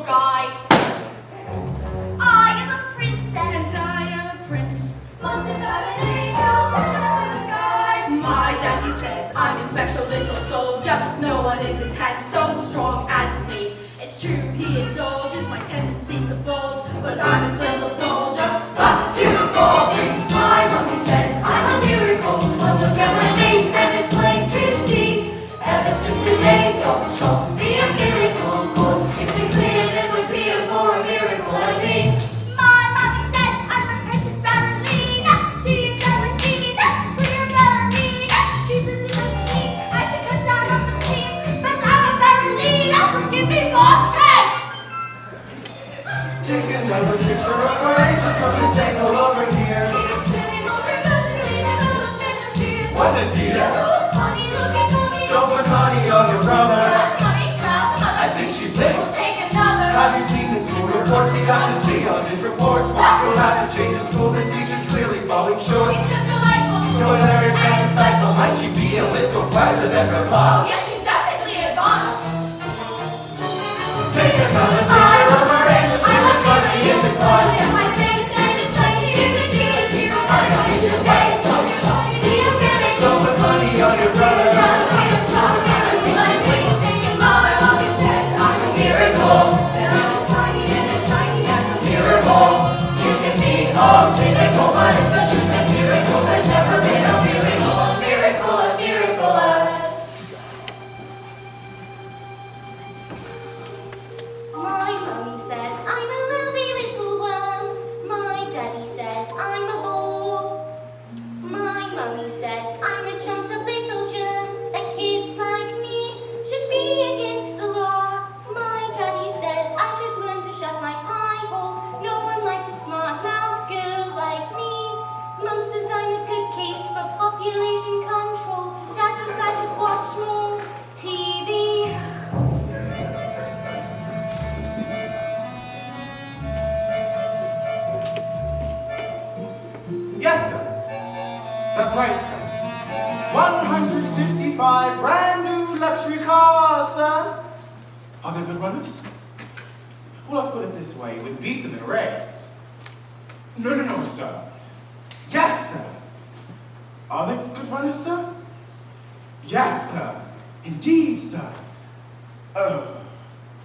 guide. I am a princess. And I am a prince. Monsters are an angel, such from the sky. My daddy says I'm a special little soldier. No one is as handsome, strong as me. It's true, he indulges my tendency to bulge, but I'm his little soldier. Up to 4. My mommy says I'm a miracle. Well, look at my face and it's plain to see. Ever since the day Dr. Charles to be a miracle boy, it's been clear there's no fear for a miracle like me. My mommy says I'm a precious ballerina. She is always singing clear ballerina. She says it's like me, I should cut down on the team, but I'm a ballerina. So give me more cake. Take another picture of our angels from this angle over here. She's spinning over emotionally, never looked at her tears. What the dear? Honey, looking for me. Don't put honey on your brother. Money, stop, mother. I think she blinked. We'll take another. Have you seen the school report? You got to see on his reports. You'll have to change the school. The teacher's clearly falling short. She's just delightful. So hilarious and insightful. Might she be a little brighter than her Oh, class? yes, she's definitely advanced. Take another picture of our angels from this funny in this heart. Look at my face and it's like you can see it's here. I can see your face. Don't be shy. Be a miracle. Don't put honey on your brother. My mommy says I'm a lousy little worm. My daddy says I'm a bore. My mommy says I'm a jumped up little germ. That kids like me should be against the law. My daddy says I should learn to shut my eye hole. No one likes a smart mouthed girl like me. Mum says I'm a good case for population control. Dad says I should watch more TV. Yes, sir. That's right, sir. 155 brand new luxury cars, sir. Are they good runners? Well, let's put it this way. We'd beat them in a race. No, sir. Yes, sir. Are they good runners, sir? Yes, sir. Indeed, sir.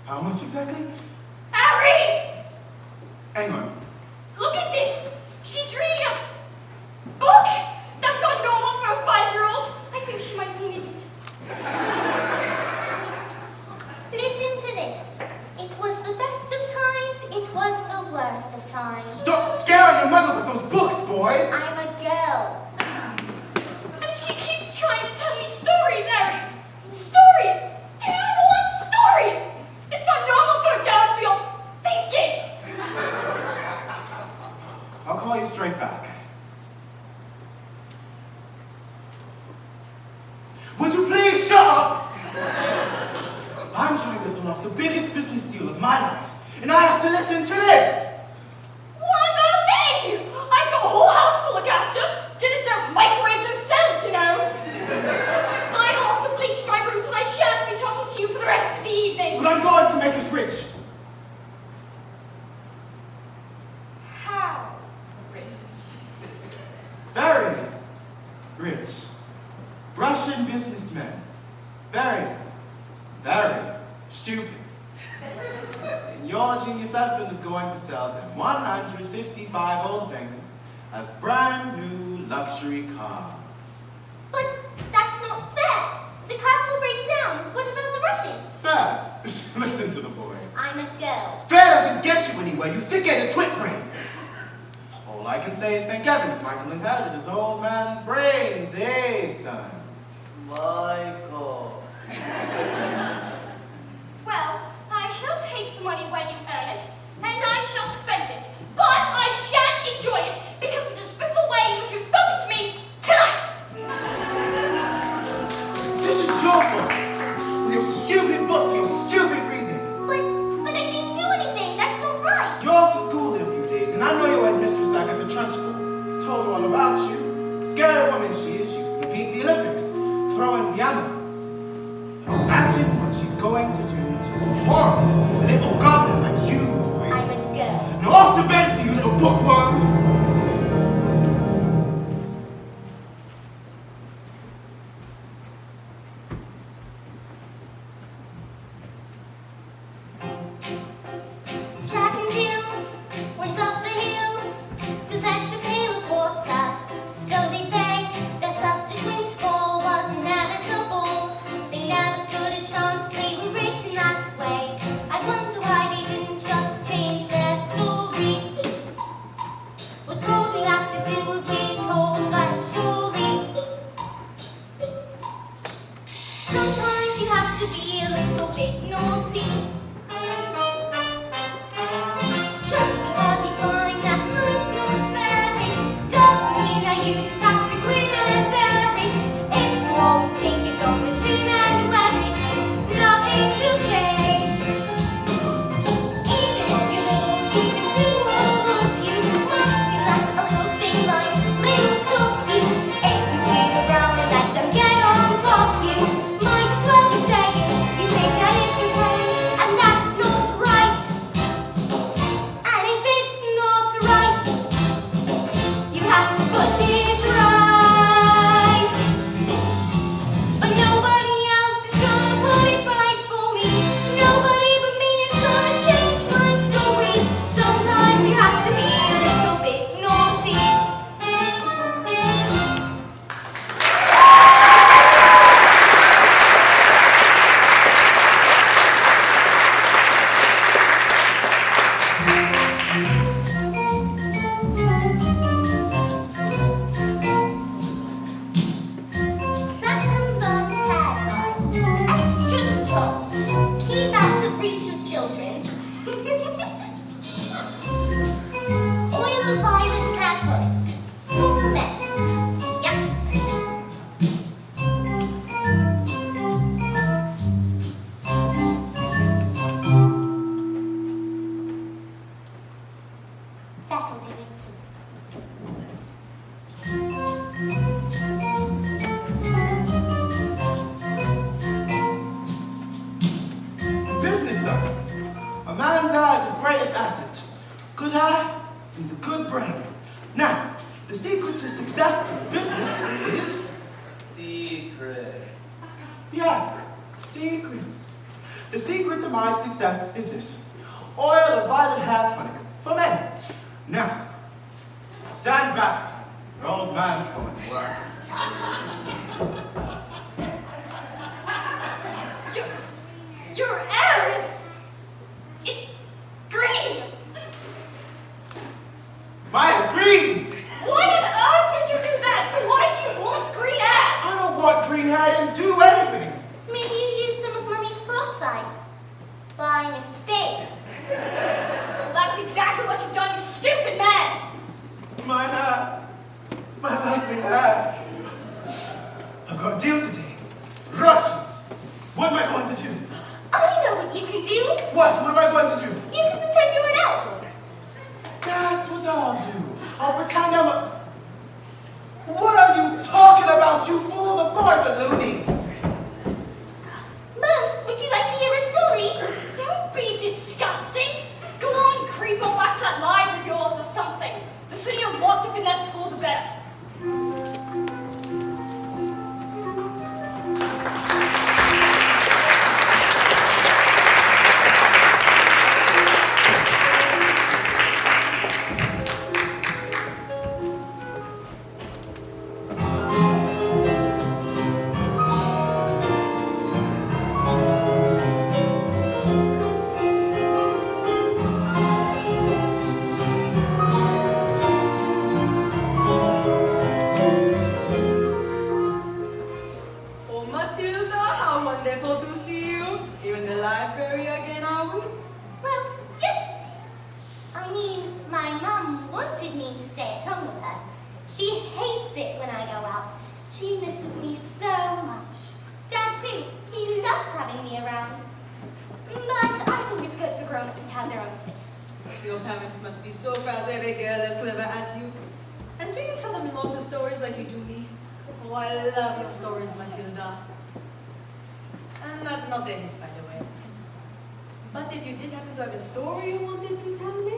How much exactly? Harry! Hang on. Look at this! She's reading a book! That's not normal for a 5-year-old. I think she might be an idiot. Listen to this. It was the best of times, it was the worst of times. Stop scaring your mother with those books, boy! I'm a girl. And she keeps trying to tell me stories, Harry. Stories! Do you want stories? It's not normal for a girl to be all thinking. I'll call you straight back. Would you please shut up? I'm trying to pull off the biggest business deal of my life, and I have to listen to this. What about me? I've got a whole house to look after. Dinners don't microwave themselves, you know. I'm off to bleach my roots and I shan't be talking to you for the rest of the evening. But I'm going to make us rich. How rich? Very rich. Russian businessmen. Very stupid. And your genius husband is going to sell them 155 old bangers as brand new luxury cars. But that's not fair. The cars will break down. What about the Russians? Fair. Listen to the boy. I'm a girl. Fair doesn't get you anywhere, you thick-headed twit brain. All I can say is thank heavens Michael inherited his old man's brains, son? Michael. Well, I shall take the money when you earn it, and I shall spend it. But I shan't enjoy it because of the despicable way in which you've spoken to me tonight. This is your fault. With your stupid books, your stupid reading. But I didn't do anything. That's not right. You're off to school in a few days, and I know your headmistress I got the trench coat. Told her all about you. Scary woman she is. She used to compete in the Olympics, throwing piano. Imagine what she's going to do to a horrible little goblin like children. Oil of violet hair tonic. For men. Yep. That'll do it. Business, sir. A man's eye is his greatest asset. Good eye means a good brain. Now, the secret to successful business is... Secret. Yes, secrets. The secret to my success is this. Oil of violet hair tonic for men. Now, stand back, son. Your old man's going to work. Your hair, it's green. Maya's green! Why on earth would you do that? And why do you want green hair? I don't want green hair, I didn't do anything. Maybe you used some of Mummy's peroxide. By mistake. Well, that's exactly what you've done, you stupid man. My hair. My lovely hair. I've got a deal today. Russians. What am I going to do? I know what you can do. What? What am I going to do? You can pretend you're an elf. That's what I'll do. I'll pretend I'm a... What are you talking about, you fool? The boy's a loony. Mum, would you like to hear a story? Don't be disgusting. Go on, creep on back to that lie of yours or something. The sooner you're locked up in that school, the better. Oh, Matilda, how wonderful to see you. You're in the library again, are we? Well, yes. I mean, my mum wanted me to stay at home with her. She hates it when I go out. She misses me so much. Dad, too. He loves having me around. But I think it's good for grown-ups to have their own space. Your parents must be so proud to have a girl as clever as you. And do you tell them lots of stories like you do me? Oh, I love your stories, Matilda. And that's not a hint, by the way. But if you did happen to have a story you wanted to tell me,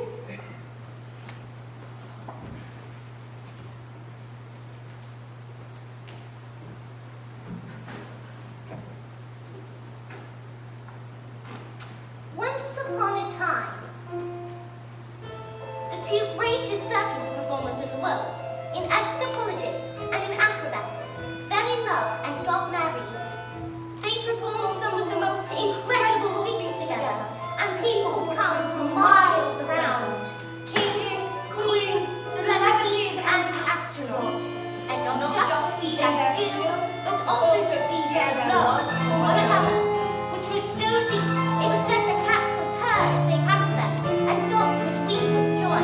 Once upon a time, the two greatest circus performers in the world, an anthropologist and an acrobat, fell in love and got married. They performed some of the most incredible feats together, and people would come from miles around. Kings, queens, celebrities, and astronauts. And not just to see their skill, but also to see their love for one another, which was so deep, it was said that cats would purr as they passed them, and dogs would weep with joy.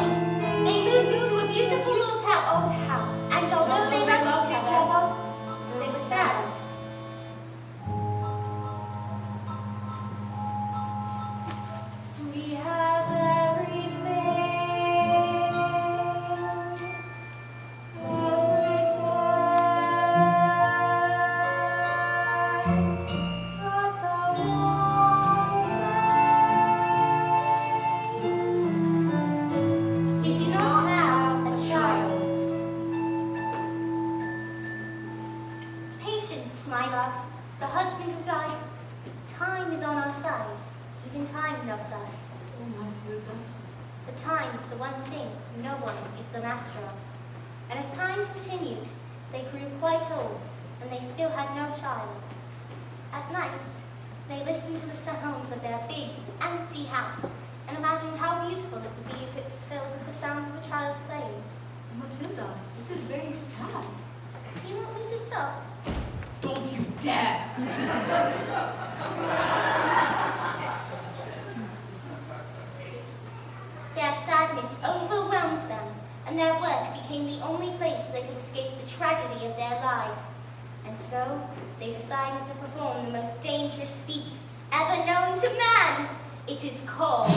They moved into a beautiful old house, and although they loved each other, they were sad. We have everything. We do not have a child. Patience, my love. The husband who died. Time is on our side. Even time loves us. oh, Matilda. But time is the one thing no one is the master of. And as time continued, they grew quite old, and they still had no child. At night, they listened to the sounds of their big, empty house, and imagined how beautiful it would be if it was filled with the sounds of a child playing. Matilda, this is very sad. Do you want me to stop? Don't you dare! and their work became the only place they could escape the tragedy of their lives. And so, they decided to perform the most dangerous feat ever known to man. It is called the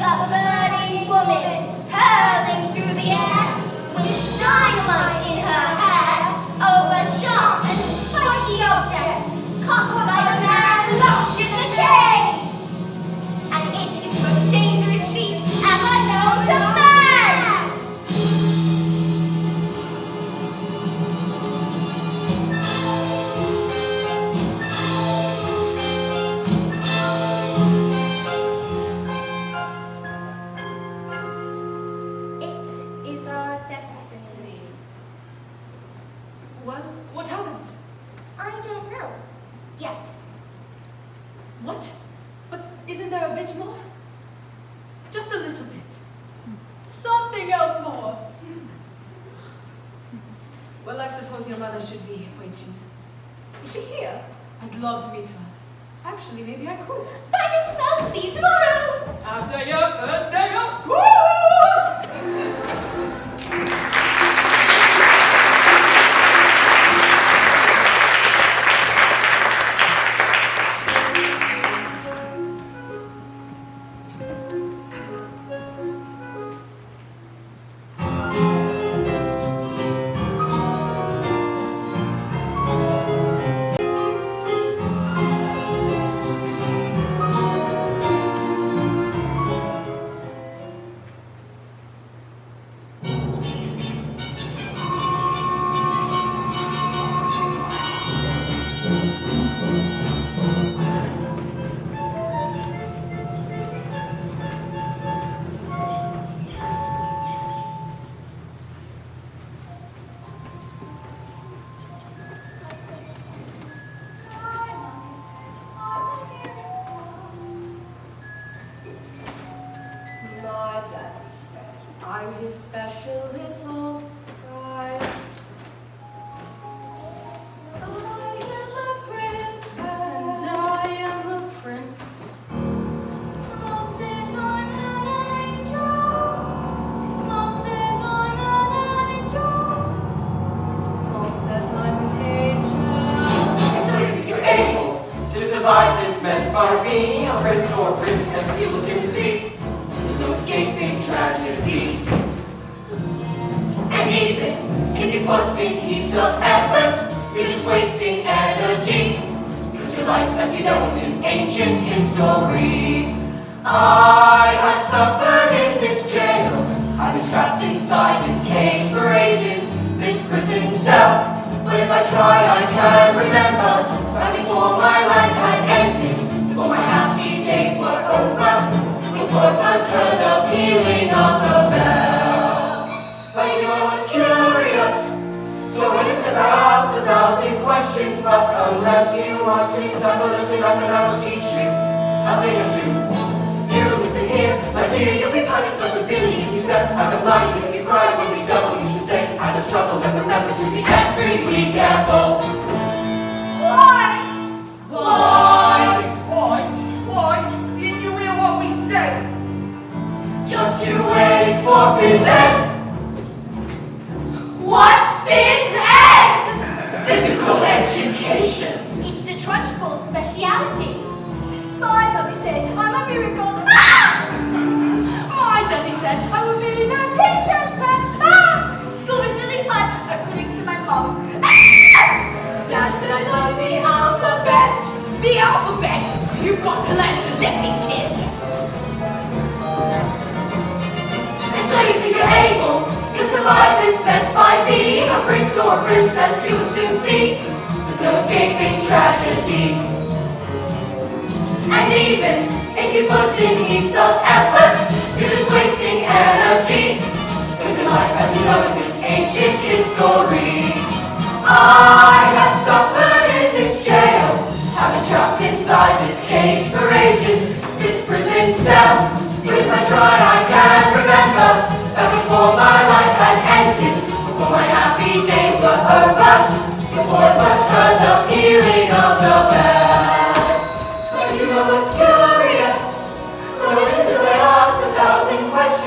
Burning Woman, hurling through the air with dynamite in her hair, over sharp and spiky objects, caught by the man locked in the cage. And it is the most dangerous feat ever known to man. It is our destiny. Well, what happened? I don't know. Yet. What? But isn't there a bit more? Just a little bit. Something else more. Well, I suppose your mother should be waiting. Is she here? I'd love to meet her. Actually, maybe I could. Bye, Mrs. Phelps. See you tomorrow. After your first day of school! My daddy says I'm his special little guy. I am a princess. And I am a prince. Mom says I'm an angel. Mom says I'm an angel. Mom says I'm an angel. And so if you're able to survive this mess by being a prince or princess, you will soon see there's no escaping tragedy. And even if you put in heaps of effort, you're just wasting energy, because your life as you know it is ancient history. I have suffered in this jail. I've been trapped inside this cage for ages, this prison cell. But if I try, I can remember that before my life had ended, before my happy days were over, before I first heard the pealing of the bell. But you know I was curious, so innocent I asked 1,000 questions. But unless you want to suffer, listen up and I will teach you a thing or two. You listen here, my dear, you'll be punished so severely if you step out of line. If you cry, will be double. You should stay out of trouble and remember to be extremely careful. Why? Why? Why? Didn't you hear what we said? Just you wait for his end. What's his end? Physical education. It's the Trunchbull's speciality. My mummy said I'm a miracle. Ah! My daddy said I would be the teacher's pet. Ah! School is really fun, according to my mom. Ah! Dad said I love the alphabet. The alphabet! You've got to learn to listen, kids. And so you think you're able to survive this mess by being a prince or princess, you will soon see there's no escaping tragedy. And even if you put in heaps of effort, you're just wasting energy, because your life as you know it is ancient history. I have suffered in this jail, I've been trapped inside this cage for ages, this prison cell. But if I try, I can remember that before my life had ended, before my happy days were over, before I first heard the pealing of the bell. But you know I was curious, so innocent I asked 1,000 questions.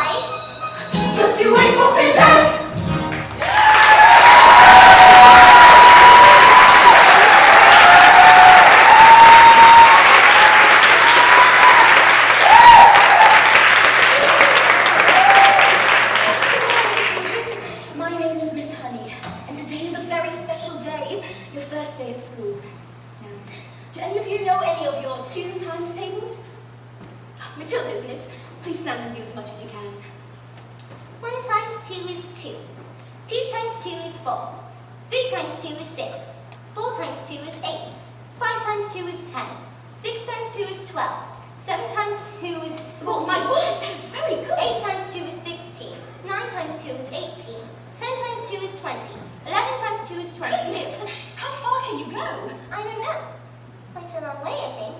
Bye. Just you wait for present. My name is Miss Honey, and today is a very special day, your first day at school. Now, do any of you know any of your 2 times tables? Matilda, isn't it? Please stand and do as much as you can. 1 times 2 is 2. 2 times 2 is 4. 3 times 2 is 6. 4 times 2 is 8. 5 times 2 is 10. 6 times 2 is 12. 7 times 2 is 14. Oh my word, that is very good. 8 times 2 is 16. 9 times 2 is 18. 10 times 2 is 20. 11 times 2 is 22. Goodness, how far can you go? I don't know. Quite a long way, I think.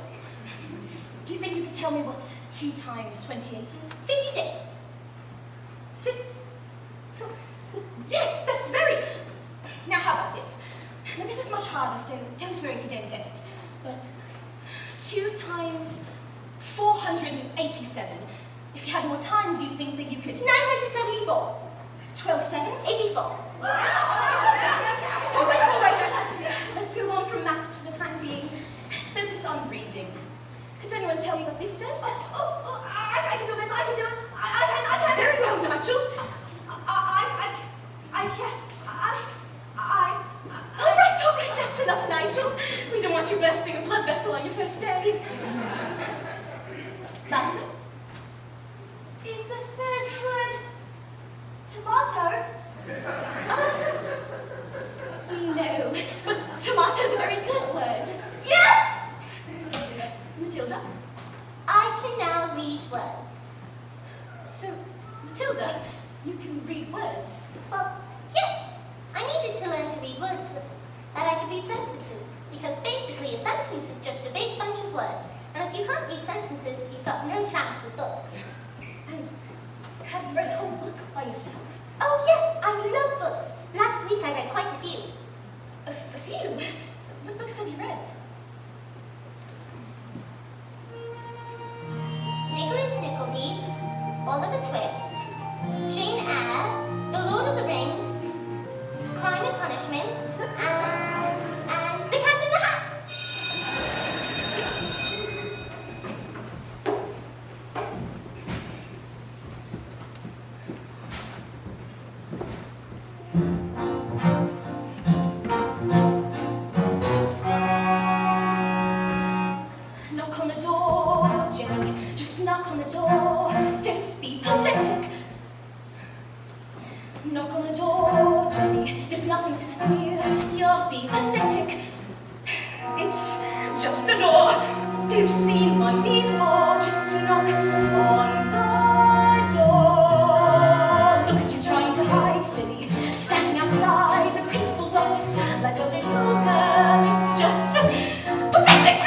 Do you think you could tell me what 2 times 28 is? 56. Yes, that's very... Now how about this? Now this is much harder, so don't worry if you don't get it. But 2 times 487. If you had more time, do you think that you could... 974. 12 sevens? 84. All right. Let's move on from maths for the time being. Focus on reading. Could anyone tell me what this says? I can do this. I can do it. I can. Very well, Nigel. I can. All right. That's enough, Nigel. We don't want you bursting a blood vessel on your first day. London. Is the first word Tomato? No, but tomato is a very good word. Yes! Matilda? I can now read words. So, Matilda, you can read words. Well, yes. I needed to learn to read words that I could read sentences. Because basically a sentence is just a big bunch of words. And if you can't read sentences, you've got no chance with books. And have you read a whole book by yourself? Oh yes, I love books. Last week I read quite a few. A few? What books have you read? Nicholas Nickleby, Oliver Twist, Jane Eyre, The Lord of the Rings, Crime and Punishment, and The Cat in the Hat. Knock on the door, Jenny. Just knock on the door. Don't be pathetic. Knock on the door, Jenny. There's nothing to fear. You're being pathetic. It's just a door. You've seen one before. Just knock on the door. Look at you trying to hide, silly. Standing outside the principal's office like a little girl. It's just pathetic.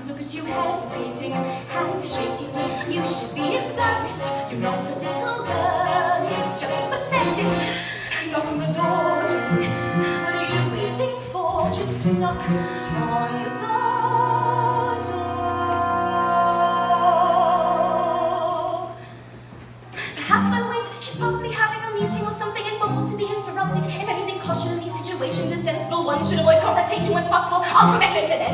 Look at you hesitating, hands shaking. You should be embarrassed. You're not a little girl. It's just pathetic. Knock on the door, Jenny. What are you waiting for? Just knock on the door. Perhaps I'll wait. She's probably having a meeting or something and won't want to be interrupted. If anything, caution in these situations is sensible. One should avoid confrontation when possible. I'll come back later then.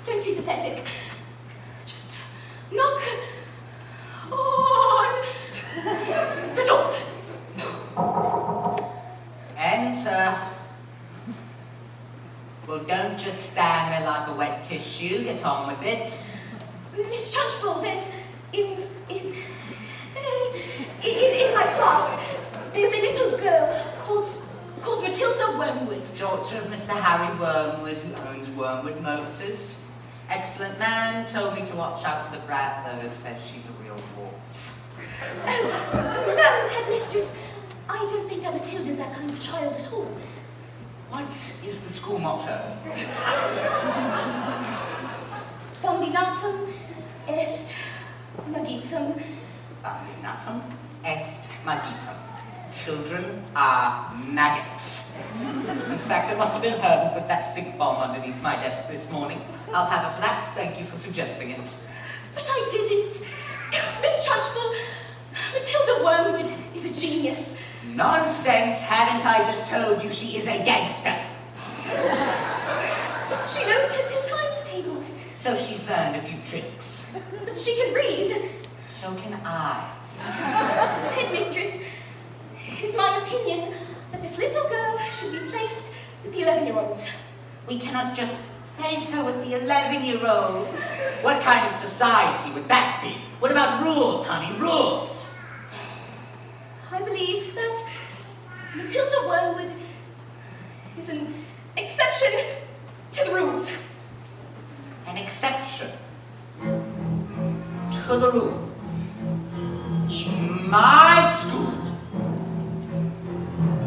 Don't be pathetic. Just knock on the door. Well, don't just stand there like a wet tissue. Get on with it. Miss Trunchbull, there's in my class, there's a little girl called Matilda Wormwood. Daughter of Mr. Harry Wormwood, who owns Wormwood Motors. Excellent man. Told me to watch out for the brat, though. Says she's a real wart. Oh, no, headmistress. I don't think that Matilda's that kind of child at all. What is the school motto, Miss Harry? Bambinatum est magitum. Bambinatum est magitum. Children are maggots. In fact, I must have been hurt with that stick bomb underneath my desk this morning. I'll have a flat. Thank you for suggesting it. But I didn't. Miss Trunchbull, Matilda Wormwood is a genius. Nonsense! Haven't I just told you she is a gangster? She knows her 2 times tables. So she's learned a few tricks. But she can read. So can I. Headmistress, it's my opinion that this little girl should be placed with the 11-year-olds. We cannot just place her with the 11-year-olds. What kind of society would that be? What about rules, honey? Rules! I believe that Matilda Wormwood is an exception to the rules. An exception to the rules. In my school.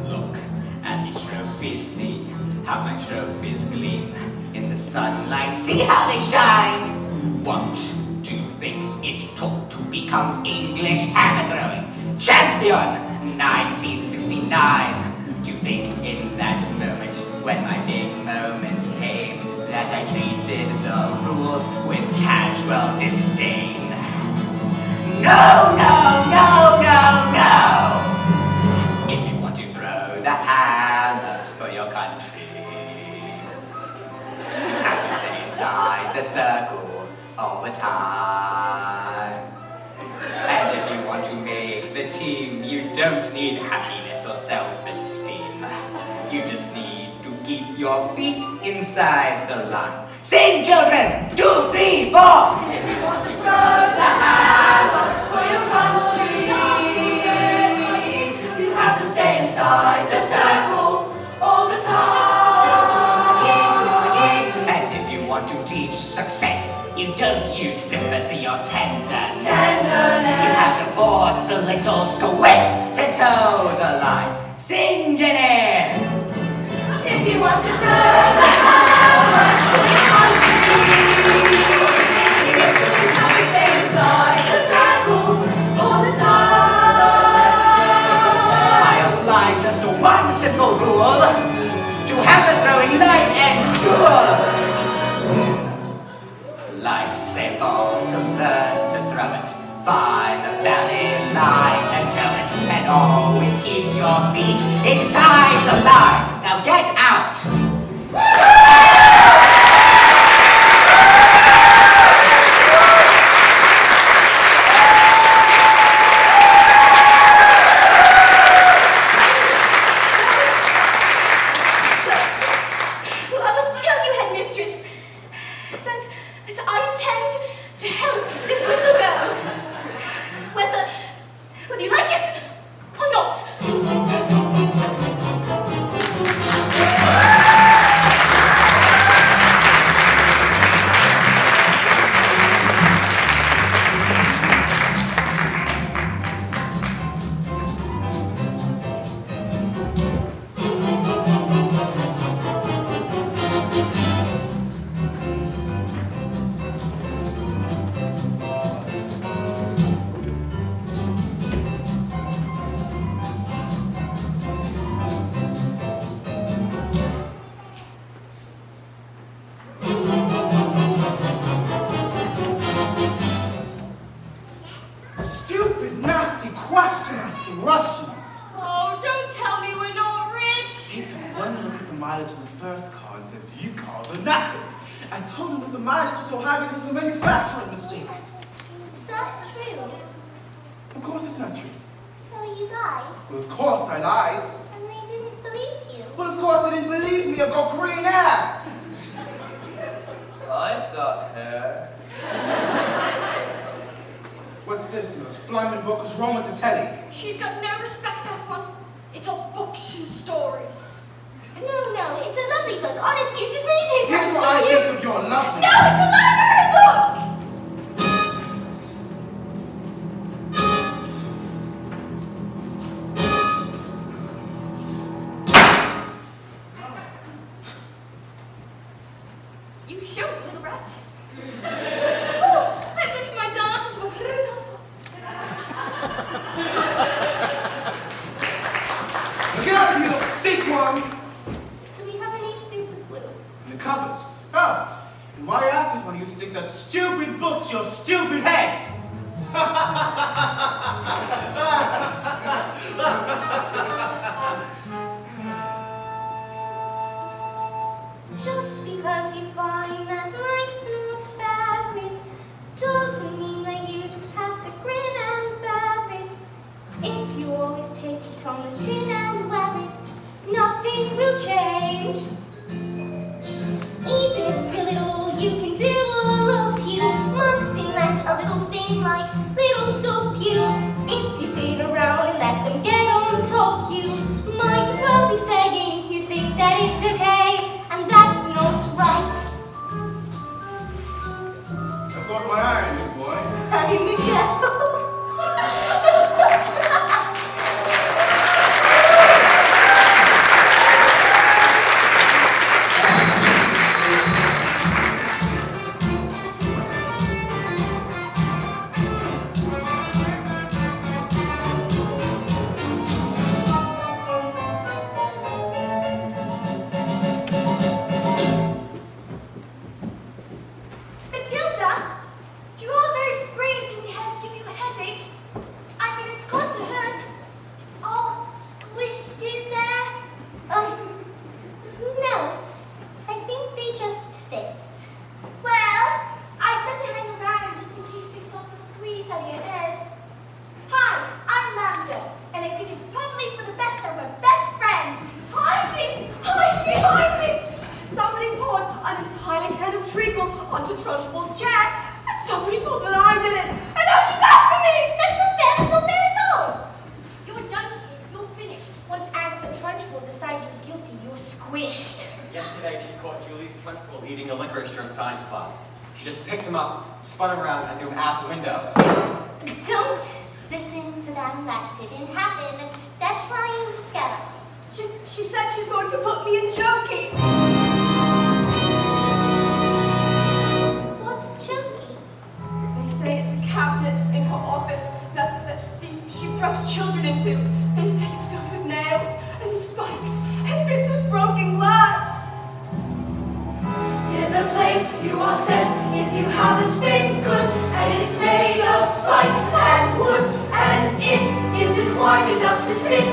Look at the trophies, see how my trophies gleam in the sunlight, see how they shine. What do you think it took to become English hammer throwing champion 1969? Do you think in that moment, when my big moment came, that I treated the rules with casual disdain? No, no, no, no, no! If you want to throw the hammer for your country, you have to stay inside the circle all the time. And if you want to make the team, you don't need happiness or self-esteem. You just need to keep your feet inside the line. Sing, children! 2, 3, 4! If you want to throw the hammer for your country, you have to stay inside the circle all the time. And if you want to teach success, you don't use sympathy or tenderness. Tenderness. You have to force the little squibs to toe the line. Sing, Jenny! If you want to throw the hammer for your country, you have to stay inside the circle all the time. I apply just one simple rule to hammer throwing life and school. Life's a ball, so learn to throw it by the belly line and tell it, and always keep your feet inside the line. Now get out! Well, I must tell you, headmistress, that I intend to help this little girl, whether you like it or not. Stupid, nasty, question-asking Russians. Oh, don't tell me we're not rich. They took one look at the mileage on the first car and said, these cars are knackered. I told them that the mileage was so high because of the manufacturing mistake. Is that true? Of course it's not true. So you lied, Well, of course I lied. and they didn't believe you. Well, of course they didn't believe me. I've got green hair. I've got her. What's this? The flaming book? What's wrong with the telly? She's got no respect, that one. It's all books and stories. No, it's a lovely book. Honest, you should read it. Here's what I think of your love. No, it's a library book! You showed, little rat. Oh, I live for my dances with Rudolph. Get out of here, little stinkworm! Do we have any stupid glue? In the cupboard. Oh, and while you're at it, why don't you stick that stupid book to your stupid head? Just because you find that life's not fair, it doesn't mean that you just have to grin and bear it. If you always take it on the chin and wear it, nothing will change. Even if a little you can do a lot, you mustn't let a little thing like little stop you. If you sit around and let them get on top, you might as well be saying you think that it's okay, and that's not right. I've got my eye on you, boy. I'm a girl. Matilda, do all those braids in your head give you a headache? I mean, it's got to hurt. All squished in there. No. I think they just fit. Well, I'd better hang around just in case there's lots of squeeze out of your ears. Hi, I'm Lambda, and I think it's probably for the best that we're best friends. Hide me! Hide me! Hide me! Somebody poured an entire can of treacle onto Trunchbull's chair, and somebody told me that I did it, and now she's after me! That's not fair. That's not fair at all. You're done, kid. You're finished. Once Agatha Trunchbull decides you're guilty, you're squished. Yesterday, she caught Julie's Trunchbull eating a licorice during science class. She just picked him up, spun him around, and threw him out the window. Don't listen to them. That didn't happen. They're trying to scare us. She said she's going to put me in choking. What's choking? They say it's a cabinet in her office that she throws children into. They say it's filled with nails and spikes and bits of broken glass. There's a place you are sent if you haven't been good, and it's made of spikes and wood, and it isn't wide enough to sit.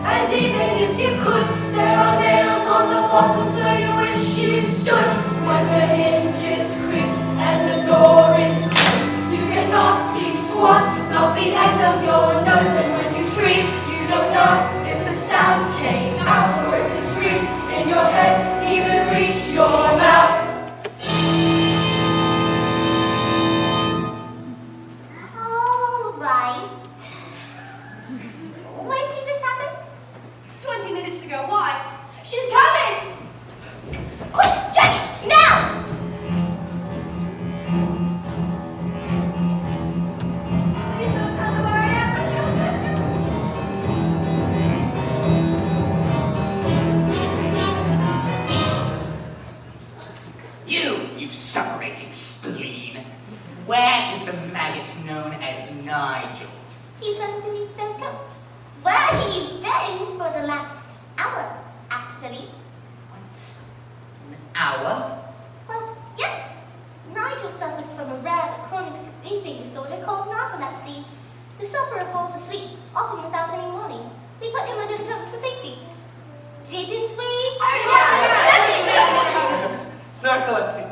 And even if you could, there are nails on the bottom, so you wish you stood. When the hinges creak and the door is closed, you cannot see squat, not the end of your nose. And when you scream, you don't know if the sound came out or if the scream in your head even reached your mouth. All right. When did this happen? 20 minutes ago. Why? She's coming! Quick, get it now! Please don't tell her where I am. You separating spleen. Where is the maggot known as Nigel? He's underneath those coats. Where he's been for the last hour, actually. What? An hour? Well, yes. Nigel suffers from a rare but chronic sleeping disorder called narcolepsy. The sufferer falls asleep, often without any warning. We put him under the coats for safety. Didn't we? Snarcolepsy.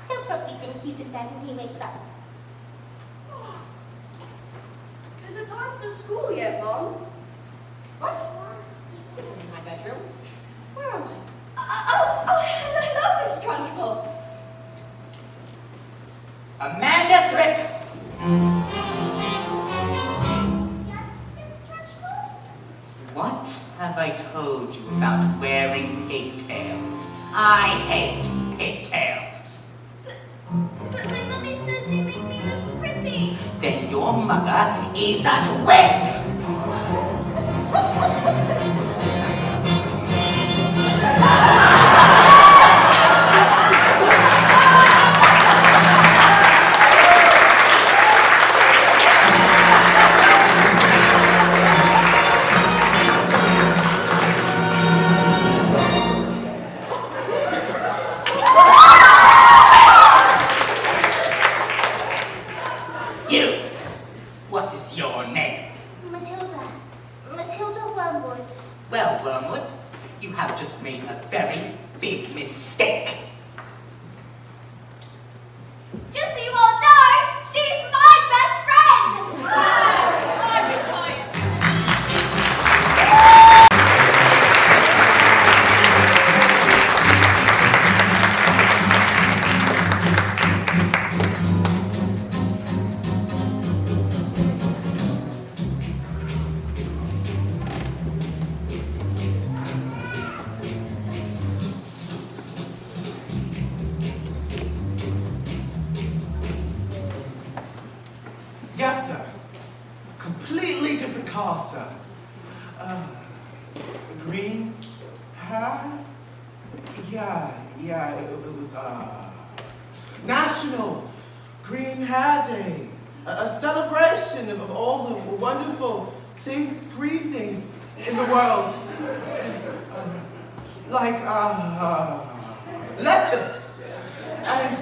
He'll probably think he's in bed when he wakes up. Is it time for school yet, Mom? What? This isn't my bedroom. Where Have I told you about wearing pigtails? I hate pigtails. But my mummy says they make me look pretty. Then your mother isn't wet. You, what is your name? Matilda. Matilda Wormwood. Well, Wormwood, you have just made a very big mistake. Just so you all know, she's my best friend! I wish I Yes, sir. Completely different car, sir. Green hair? Yeah, it was, National Green Hair Day. A celebration of all the wonderful things, green things in the world. Like, lettuce. And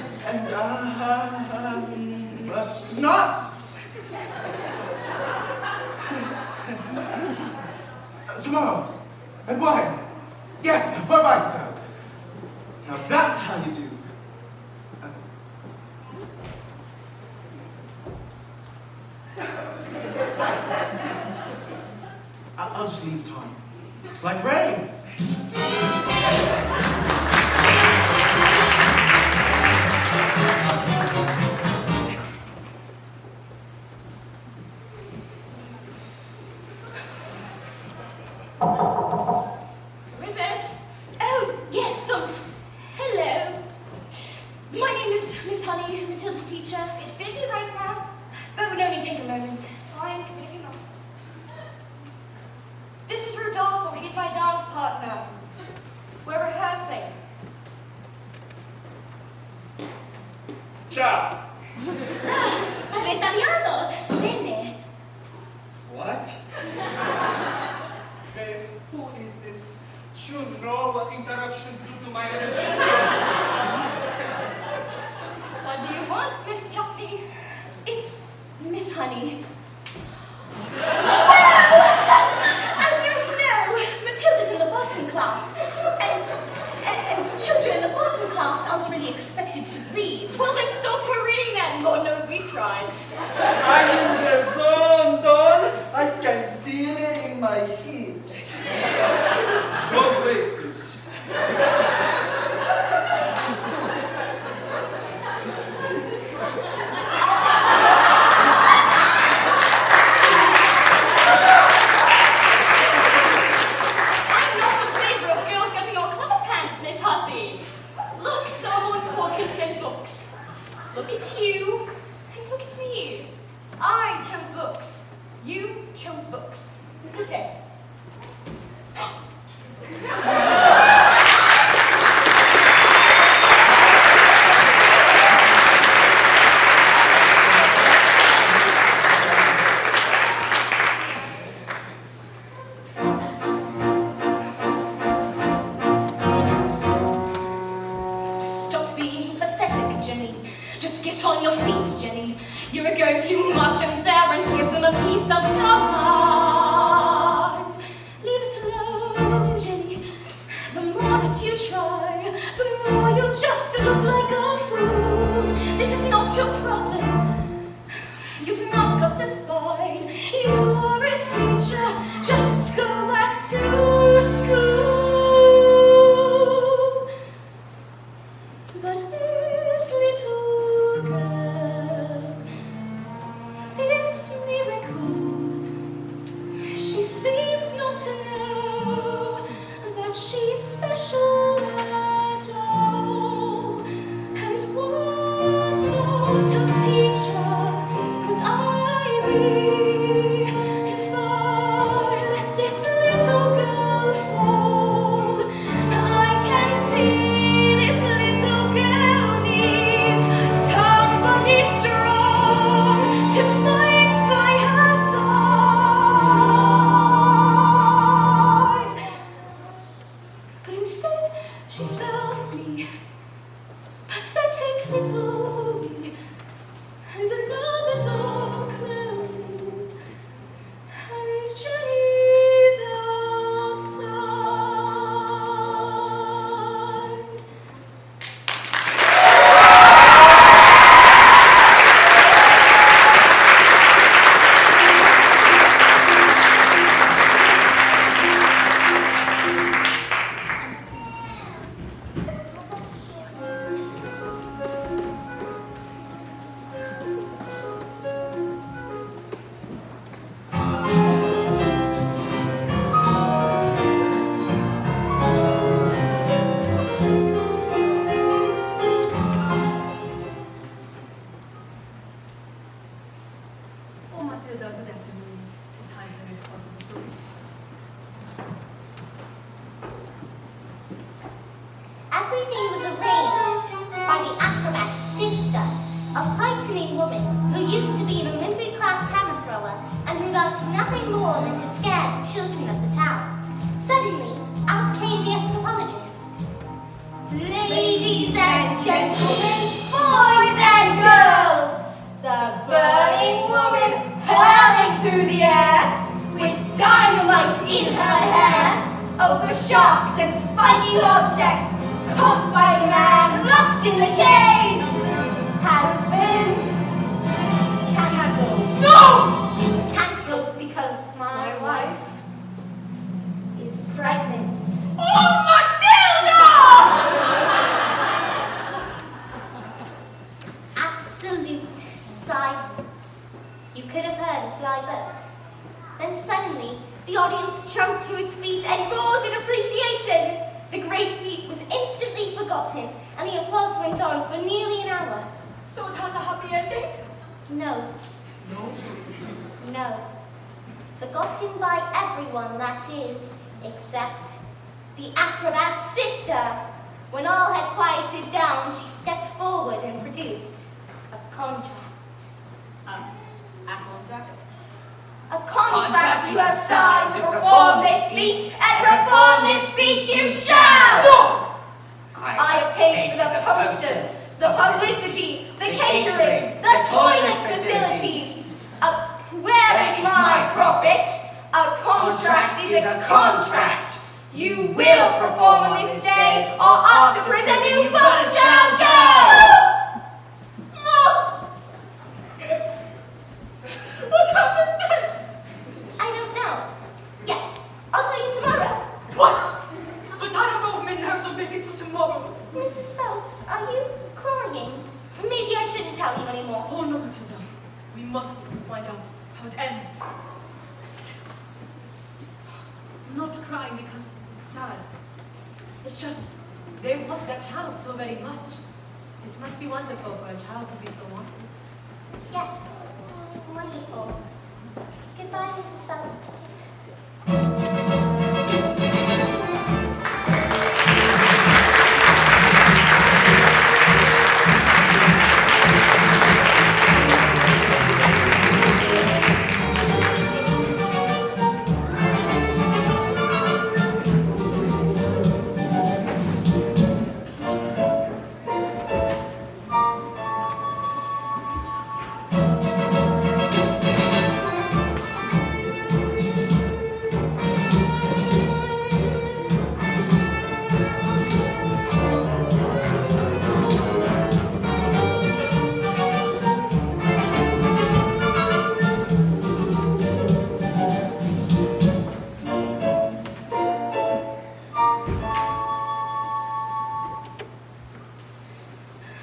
nuts. Tomorrow. And wine. Yes, sir. Bye-bye, sir. Now that's how you do. I'll just leave time. It's like rain. Who is it? Oh, yes, hello. My name is Miss Honey, Matilda's teacher. It's busy right now. But it would only take a moment. Fine, if you must. This is Rodolfo. He's my dance partner. We're rehearsing. Ciao. Parla italiano. Bene. What? Babe, who is this? You know what interruption due to my energy? What do you want, Miss Choppy? It's Miss Honey. Well, as you know, Matilda's in the Barton class. And children in the Barton class aren't really expected to read. Well, then stop her reading then. Lord knows we've tried. I'm in the zone, Don. I can feel it in my hips. Don't waste this. I'm not in favor of girls getting all clever pants, Miss Hussey. Looks are more important than books. Look at you, and look at me. I chose looks. You chose books. Good day. Stop being pathetic, Jenny. Just get on your feet, Jenny. You're going too much and there and give them a piece of your mind. Leave it alone, Jenny. The more that you try, the more you'll just look like a fool. This is not your problem. You've not got the spine. You're a teacher. Just go back to school. But this little girl, this miracle, she seems not to know. if I let this little girl fall. I can see this little girl needs somebody strong to fight by her side. But instead, she's found me, pathetic little me, and another door closes, and Jenny's outside. Oh, Matilda, good afternoon. It's time for the next part of the stories. Everything was arranged by the acrobat's sister, a frightening woman who used to be an Olympic-class hammer thrower and who loved nothing more than to scare the children of the town. Suddenly, out came the escapologist. Ladies and gentlemen, Boys and girls, the burning woman hurling through the air with dynamite in her hair over sharks and spiky objects caught by a man locked in the cage has been cancelled. No! cancelled because my wife is pregnant. Oh, Matilda! Absolute silence. You could have heard a fly bird. Then suddenly, the audience jumped to its feet and roared in appreciation. The great feat was instantly forgotten, and the applause went on for nearly an hour. So it has a happy ending? No. No. Forgotten by everyone, that is, except the acrobat's sister. When all had quieted down, she stepped forward and produced a contract. A contract? A contract you have signed to perform this feat, and perform this feat you shall! No! I have paid for the posters, the publicity, the catering, the toilet facilities. Where is my profit? A contract is a contract. You will perform on this day, or after prison you both shall go! What happens next? I don't know. Yet. I'll tell you tomorrow. What? But I don't know if my nerves will make it till tomorrow. Mrs. Phelps, are you crying? Maybe I shouldn't tell you anymore. Oh no, Matilda. We must find out how it ends. I'm not crying because it's sad. It's just they want that child so very much. It must be wonderful for a child to be so wanted. Yes. Wonderful. Goodbye, Mrs. Phelps.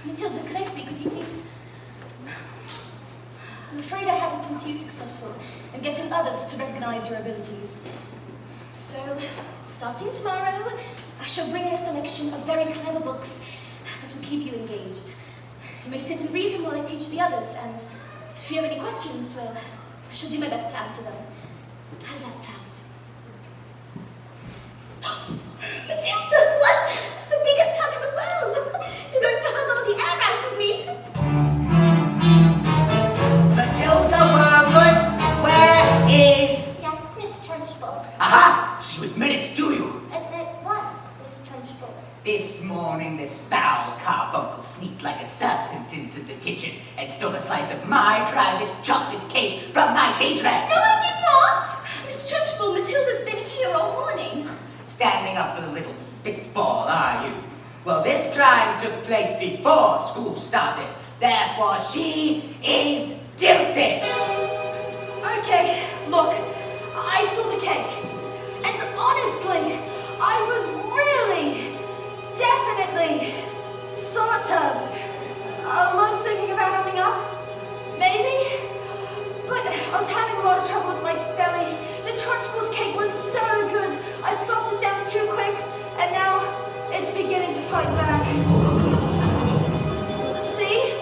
Matilda, could I speak with you, please? I'm afraid I haven't been too successful in getting others to recognize your abilities. So, starting tomorrow, I shall bring in a selection of very clever books that will keep you engaged. You may sit and read them while I teach the others, and if you have any questions, well, shall do my best to answer them. How does that sound? Matilda, what? It's the biggest hug in the world. You're going to hug all the air out of me. Matilda Wormwood, where is... Yes, Miss Trunchbull. Aha! So you admit it, do you? Admit what, Miss Trunchbull? This morning, this foul carbuncle sneaked like a serpent into the kitchen and stole a slice of my private chocolate cake from my tea tray. No, I did not. Miss Trunchbull, Matilda's been here all morning. Standing up for the little spitball, are you? Well, this crime took place before school started. Therefore, she is guilty. Okay, look, I stole the cake. And honestly, I was really, definitely, sort of, almost thinking about having up. Maybe. But I was having a lot of trouble with my belly. The Trunchbull's cake was so good. I scoffed it down too quick, and now it's beginning to fight back. See?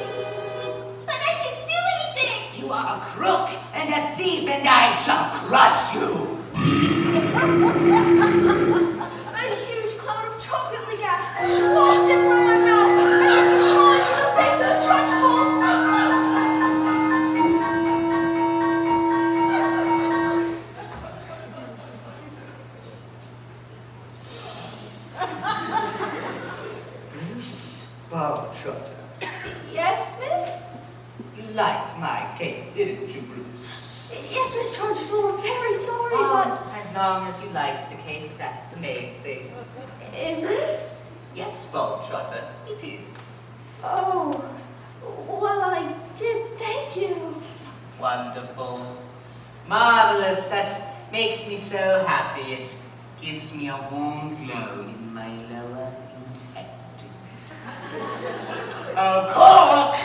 But I didn't do anything! You are a crook and a thief, and I shall crush you. A huge cloud of chocolately gas wafted from my mouth and flew into the face of the Trunchbull. Bruce Bogtrotter. Yes, miss? You liked my cake, didn't you, Bruce? Yes, Miss Trunchbull, I'm very sorry, As long as you liked the cake, that's the main thing. but... Is it? Yes, Bogtrotter, it is. Oh, well, I did thank you. Wonderful. Marvelous. That makes me so happy. It gives me a warm glow in my lower intestine. Oh, cork!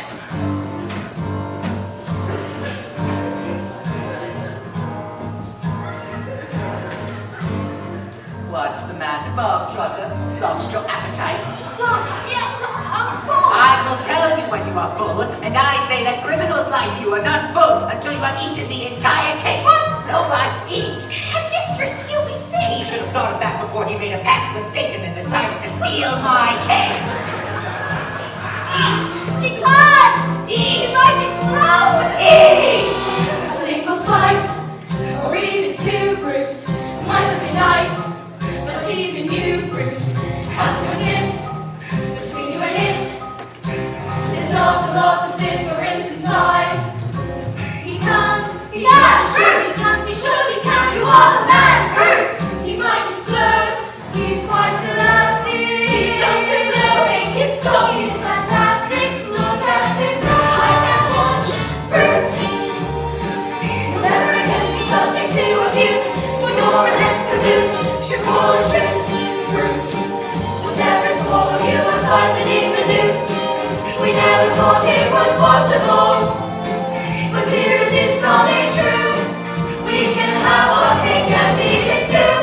What's the matter, Bogtrotter? Lost your appetite? Well, yes, I'm full. I will tell you when you are full, and I say that criminals like you are not full until you have eaten the entire cake. What? No bites eat. Mistress, you'll be He sick. should have thought of that before he made a pact with Satan and decided to steal my cake. Eat. You can't. Eat. You might explode. Eat. A single slice, or even two, Bruce, might have been nice. But even you, Bruce, have to admit, between you and it, there's not a lot of difference in size. He can't, he surely can. You are the man, Bruce. He might explode, he's quite elastic. He's going to blow in his soul, he's fantastic. Look at his eye and watch, Bruce. You'll never again be subject to abuse, for you're an ex-caboose. Should call a truce, Bruce. Whatever swallow you are tightening the noose. We never thought it was possible, but here it is coming true. We can have our cake and eat it too.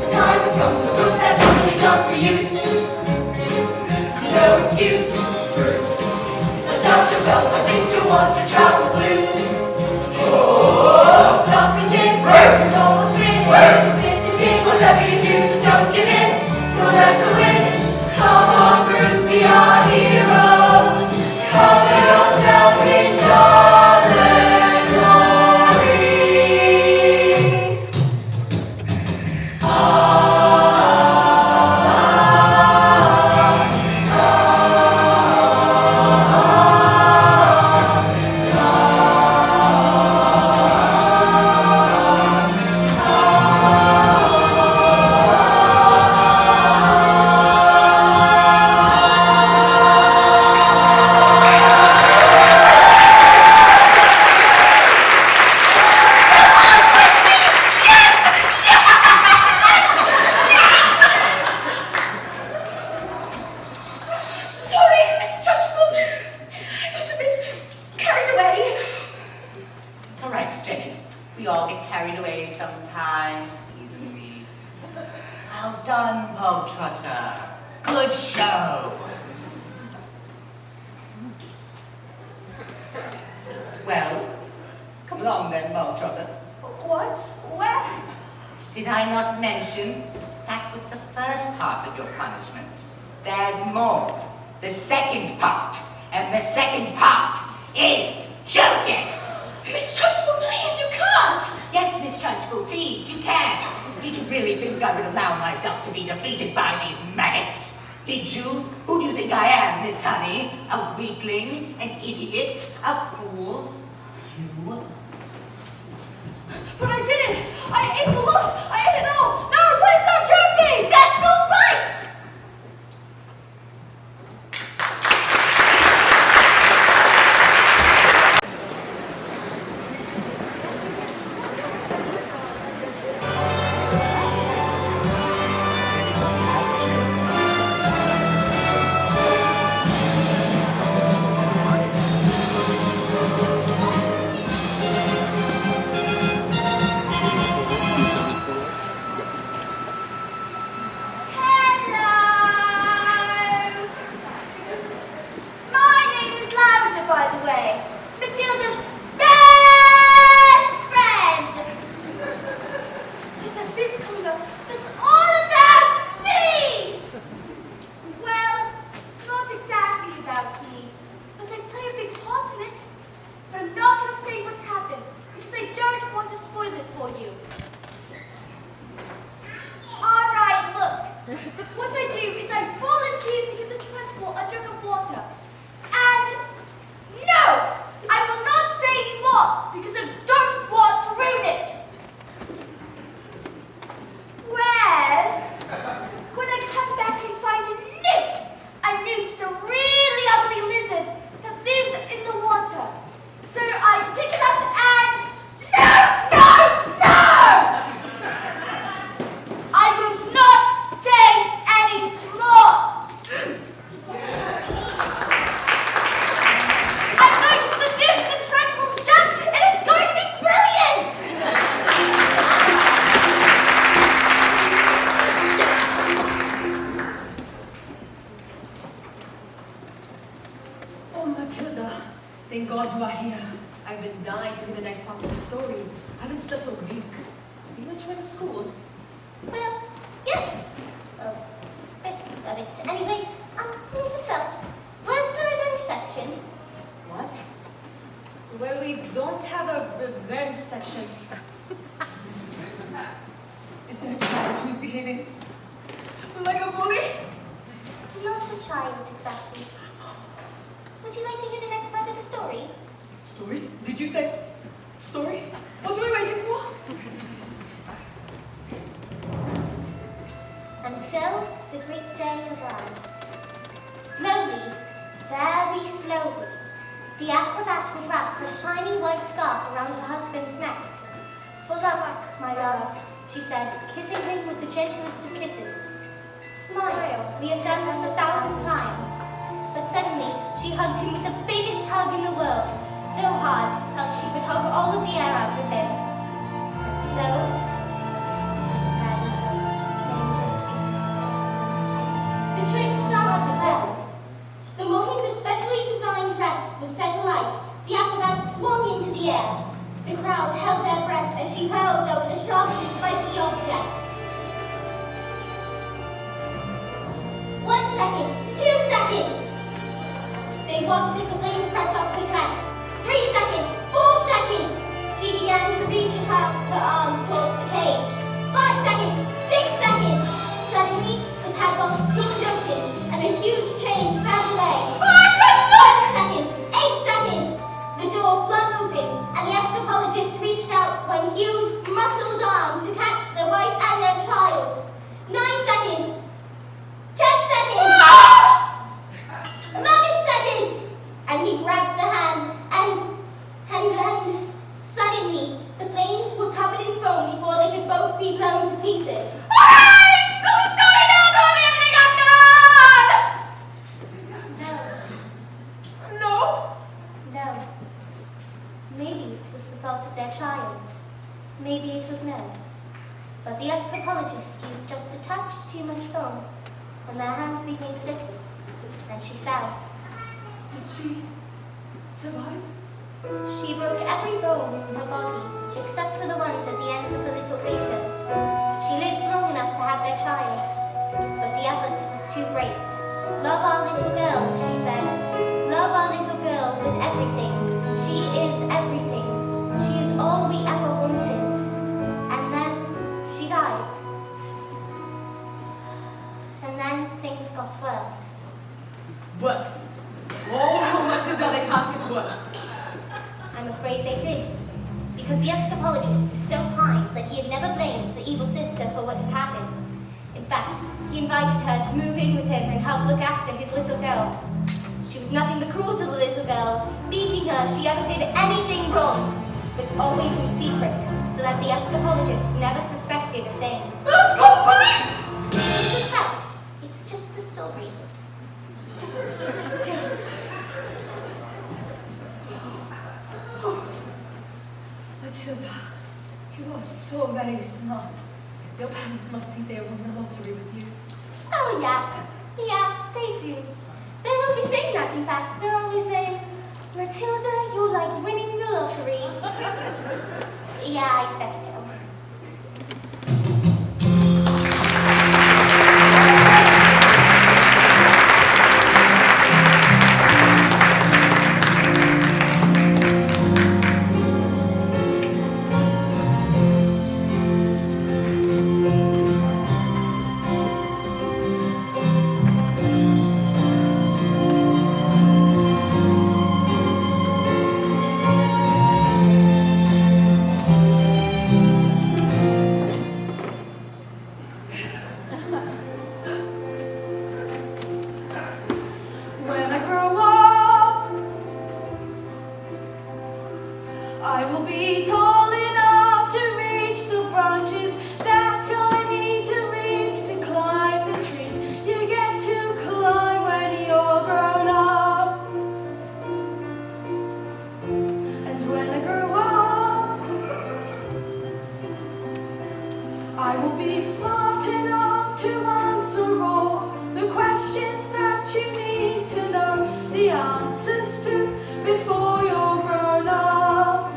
The time has come to put that ugly dog to use. No excuse, Bruce. I doubt your belt, I think you want your trousers loose. Oh, stop it in, Bruce. It's almost finished. Whatever you do, just don't give in. Don't let the win. Come on, Bruce, be our hero. Cover yourself in chocolate glory. Sorry, Miss Trunchbull. I got a bit carried away. It's all right, Jenny. We all get carried away sometimes, even me. Well done, Bogtrotter. Good show. Well, Come along then, Mole Trotter. What? Where? Did I not mention that was the first part of your punishment? There's more. The second part. And the second part is choking. Miss Trunchbull, please, you can't! Yes, Miss Trunchbull, please, you can. Did you really think I would allow myself to be defeated by these maggots? Did you? Who do you think I am, Miss Honey? A weakling? An idiot? A fool? You? But I didn't! I ate the lot! I ate it all! No, please don't choke me! That's not right! Hello! My name is Lavender, by the way. Matilda's best friend! There's a bit coming up that's all about me! Well, not exactly about me, but I play a big part in it. But I'm not going to say what happens because I don't want to spoil it for you. Alright, look. What I do is I volunteer to give the Trunchbull a jug of water. And no! I will not say any more because I don't want to ruin it. Well, when I come back I find a newt. A newt is a really ugly lizard that lives in the water. So I pick it up and no! I will not say any more. I'm going to the newt in the Trunchbull's jug and it's going to be brilliant. Oh, Matilda, thank God you are here. I've been dying to hear the next part of the story. I haven't slept a week. Are you enjoying school? Well, yes. Oh, bits of it. Anyway, Mrs. Phelps, where's the revenge section? What? Well, we don't have a revenge section. Is there a child who's behaving like a bully? Not a child, exactly. Would you like to hear the next part of the story? Story? Did you say story? What are we waiting for? And so, the great day arrived. Slowly, very slowly, the acrobat would wrap her shiny white scarf around her husband's neck. For love, my love, she said, kissing him with the gentlest of kisses. Smile, we have done this 1,000 times. But suddenly, she hugged him with the biggest hug in the world, so hard, felt she could hug all of the air out of him. And so, the trick started then. The moment the specially designed dress was set alight, the acrobat swung into the air. The crowd held their breath as she hurled over the sharpest spiky objects. 1 second, 2 seconds. They watched as the flames crept up her dress. 3 seconds, 4 seconds. She began to reach out her arms towards the cage. 5 seconds, 6 seconds. Suddenly, the padlocks peeled open and a huge chain fell away. 7 seconds, 8 seconds. The door flung open and the escapologist reached out one huge, muscled arm to catch their wife and their child. 9 seconds. 10 seconds! 11 seconds! And he grabbed the hand and suddenly the flames were covered in foam before they could both be blown to pieces. No. No. Maybe it was the fault of their child. Maybe it was nurse. But the escapologist used just a touch too much foam, and their hands became slippery, and she fell. Did she survive? She broke every bone in her body, except for the ones at the ends of the little fingers. She lived long enough to have their child, but the effort was too great. Love our little girl, she said. Love our little girl with everything. She is everything. She is all we ever wanted. And then she died. And then things got worse. Worse. Oh, Matilda, they can't get worse. I'm afraid they did. Because the escapologist was so kind that he had never blamed the evil sister for what had happened. In fact, he invited her to move in with him and help look after his little girl. She was nothing but cruel to the little girl, beating her if she ever did anything wrong, but always in secret, so that the escapologist never suspected a thing. Let's call the police! It helps. It's just the story. Yes. Oh. Matilda, you are so very smart. Your parents must think they have won the lottery with you. Oh, yeah. Yeah, they do. They're always saying that, in fact. They're always saying, Matilda, you're like winning the lottery. Yeah, I'd better go. When I grow up, I will be tall enough to reach the branches that I need to reach to climb the trees you get to climb when you're grown up. And when I grow up, I will be smart enough to answer all the questions that you need to know the answers to before you're grown up.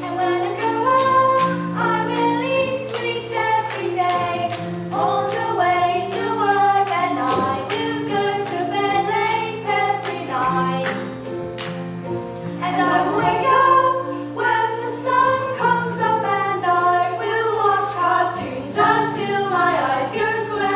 And when I grow up, I will eat sweets every day on the way to work, and I will go to bed late every night. And I will wake up when the sun comes up, and I will watch cartoons until my eyes go swell.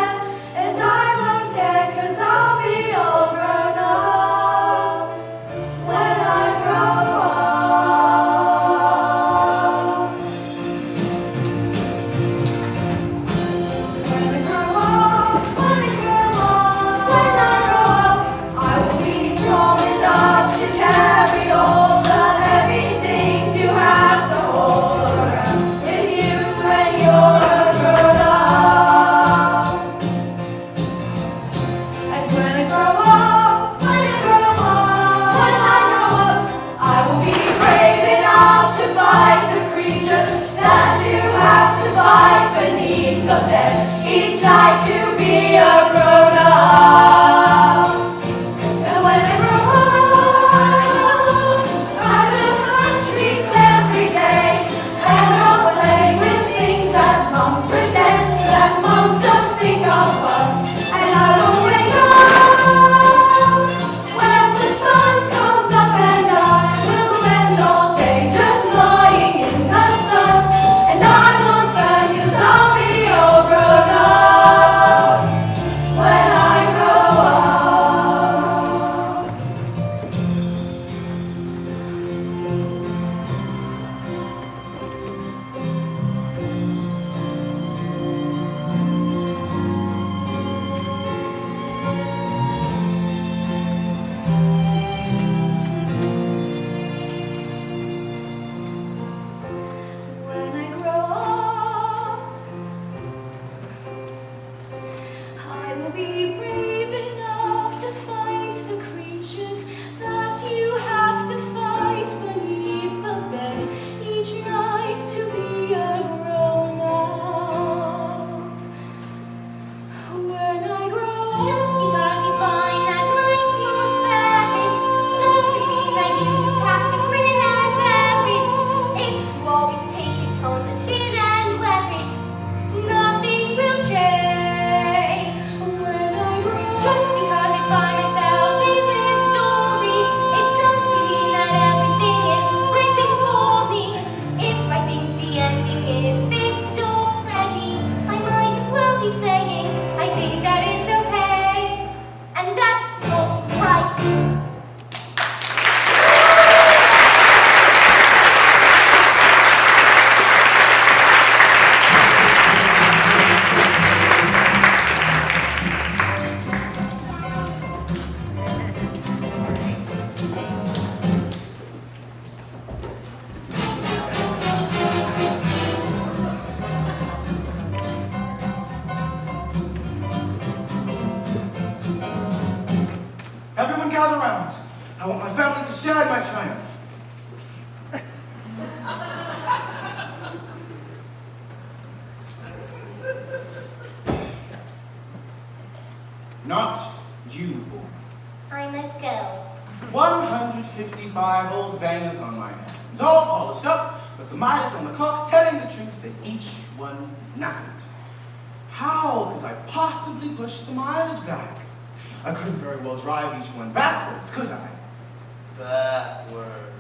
triumph. Not you, boy. I'm a girl. 155 old bangers on my hands, all polished up, with the mileage on the clock telling the truth that each one is knackered. How could I possibly push the mileage back? I couldn't very well drive each one backwards, could I? Backward.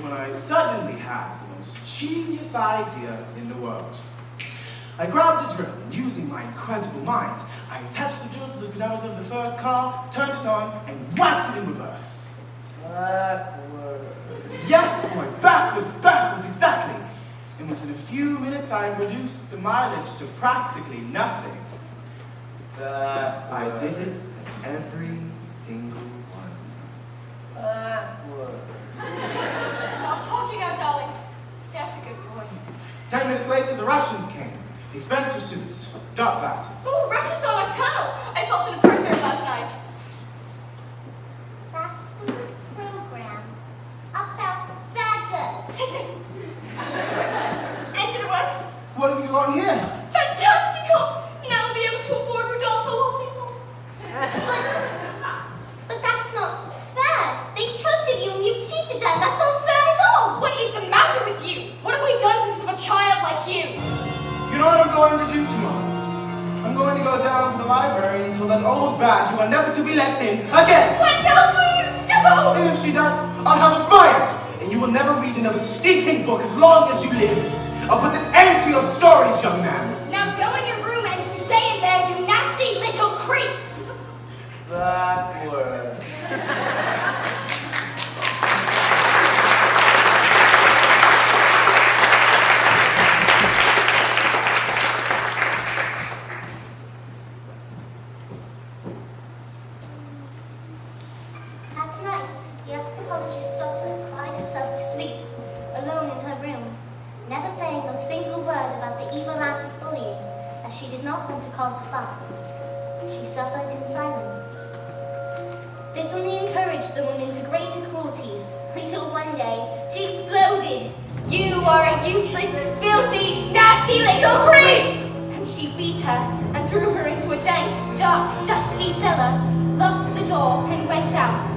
When I suddenly had the most genius idea in the world. I grabbed the drill and using my incredible mind, I attached the drill to the pedometer of the first car, turned it on, and whacked it in reverse. Backward. Yes, boy, backwards, exactly. And within a few minutes, I reduced the mileage to practically nothing. I did it to every single one. Backward. Stop talking now, darling. That's a good boy. 10 minutes later, the Russians came. Expensive suits, dark glasses. Ooh, Russians on a tunnel. I saw it in a park there last night. That was a program about badgers. And did it work? What have you got in here? Fantastical! Now I'll be able to afford Rodolfo all day long. But that's not fair. They trusted you and you've cheated them. That's not fair at all. What is the matter with you? What have we done to sort of a child like you? You know what I'm going to do tomorrow? I'm going to go down to the library and tell that old bag you are never to be let in again. What? No, please, don't! And if she does, I'll have her fired. And you will never read another stinking book as long as you live. I'll put an end to your stories, young man. Now go in your room and stay in there, you nasty little creep! Backward. At night, the anthropologist's daughter cried herself to sleep, alone in her room, never saying a single word about the evil aunt's bullying, as she did not want to cause a fuss. She suffered in silence. This only encouraged the woman to greater cruelties, until one day she exploded. "You are a useless, filthy, nasty little creep!" And she beat her and threw her into a dank, dark, dusty cellar, locked the door, and went out.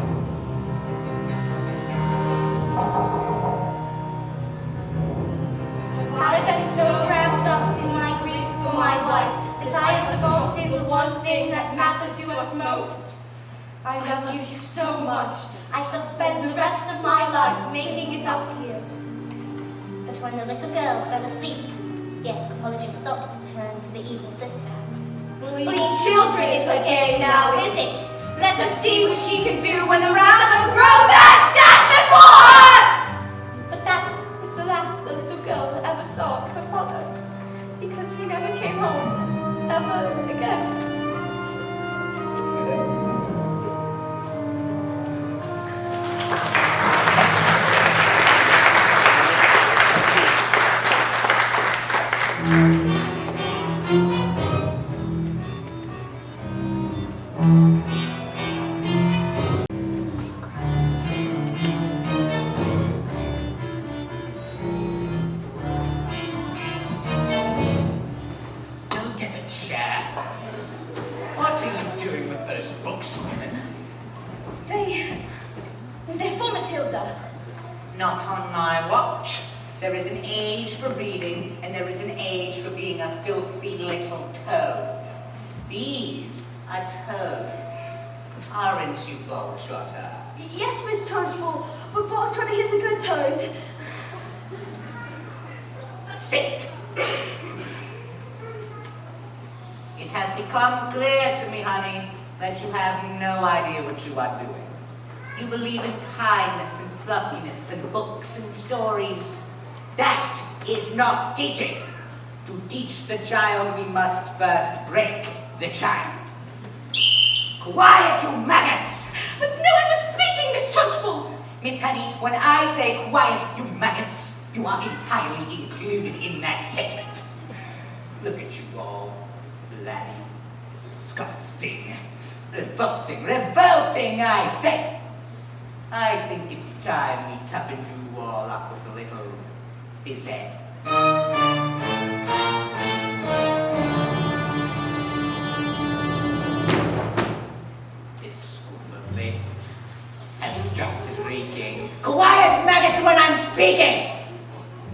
I've been so wrapped up in my grief for my wife that I have forgotten the one thing that mattered to us most. I love you so much, I shall spend the rest of my life making it up to you. But when the little girl fell asleep, the anthropologist's thoughts turned to the evil sister. Bullying children is her game now, is it? Let us see what she can do when the wrath of grown men stands before her! But that was the last the little girl ever saw of her father, because he never came home, ever again. They're for Matilda. Not on my watch. There is an age for reading, and there is an age for being a filthy little toad. These are toads. Aren't you, Bogshota? Yes, Miss Trunchbull, but Bog Trotter is a good toad. Sit! It has become clear to me, honey, that you have no idea what you are doing. You believe in kindness and fluffiness and books and stories. That is not teaching. To teach the child, we must first break the child. Quiet, you maggots! But no one was speaking, Miss Trunchbull! Miss Honey, when I say quiet, you maggots, you are entirely included in that segment. Look at you all. Flabby, disgusting, revolting, I say. I think it's time we toughened you all up with a little phys ed. This school of late has started reeking. Quiet, maggots, when I'm speaking!